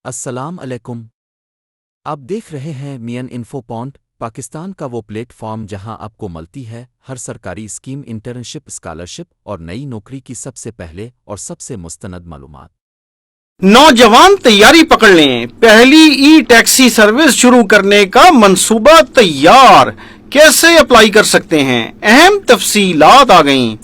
السلام علیکم۔ آپ دیکھ رہے ہیں مین انفو پوائنٹ، پاکستان کا وہ پلیٹ فارم جہاں آپ کو ملتی ہے ہر سرکاری اسکیم، انٹرنشپ، اسکالرشپ اور نئی نوکری کی سب سے پہلے اور سب سے مستند معلومات۔ نوجوان تیاری پکڑ لیں، پہلی ای ٹیکسی سروس شروع کرنے کا منصوبہ تیار، کیسے اپلائی کر سکتے ہیں، اہم تفصیلات آ گئیں۔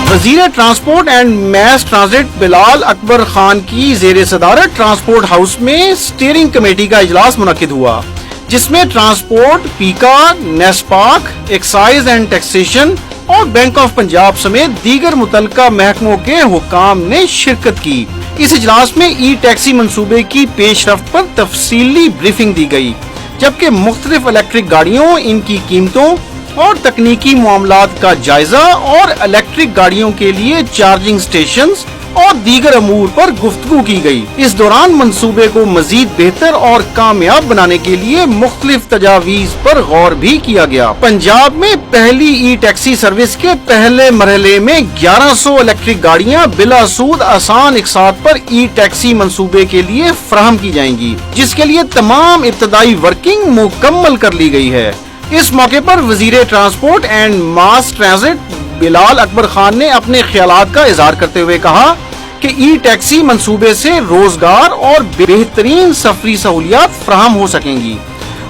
وزیر ٹرانسپورٹ اینڈ میس ٹرانزٹ بلال اکبر خان کی زیر صدارت ٹرانسپورٹ ہاؤس میں اسٹیئرنگ کمیٹی کا اجلاس منعقد ہوا، جس میں transport, پیکا، NESPAK, excise and taxation اور بینک آف پنجاب سمیت دیگر متعلقہ محکموں کے حکام نے شرکت کی۔ اس اجلاس میں ای ٹیکسی منصوبے کی پیش رفت پر تفصیلی بریفنگ دی گئی، جبکہ مختلف الیکٹرک گاڑیوں، ان کی قیمتوں اور تکنیکی معاملات کا جائزہ اور الیکٹرک گاڑیوں کے لیے چارجنگ سٹیشنز اور دیگر امور پر گفتگو کی گئی۔ اس دوران منصوبے کو مزید بہتر اور کامیاب بنانے کے لیے مختلف تجاویز پر غور بھی کیا گیا۔ پنجاب میں پہلی ای ٹیکسی سروس کے پہلے مرحلے میں 1100 الیکٹرک گاڑیاں بلا سود آسان اقساط پر ای ٹیکسی منصوبے کے لیے فراہم کی جائیں گی، جس کے لیے تمام ابتدائی ورکنگ مکمل کر لی گئی ہے۔ اس موقع پر وزیر ٹرانسپورٹ اینڈ ماس ٹرانزٹ بلال اکبر خان نے اپنے خیالات کا اظہار کرتے ہوئے کہا کہ ای ٹیکسی منصوبے سے روزگار اور بہترین سفری سہولیات فراہم ہو سکیں گی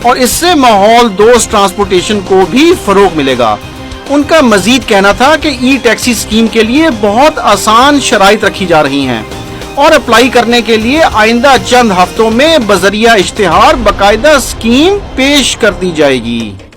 اور اس سے ماحول دوست ٹرانسپورٹیشن کو بھی فروغ ملے گا۔ ان کا مزید کہنا تھا کہ ای ٹیکسی اسکیم کے لیے بہت آسان شرائط رکھی جا رہی ہیں اور اپلائی کرنے کے لیے آئندہ چند ہفتوں میں بذریعہ اشتہار باقاعدہ اسکیم پیش کر دی جائے گی۔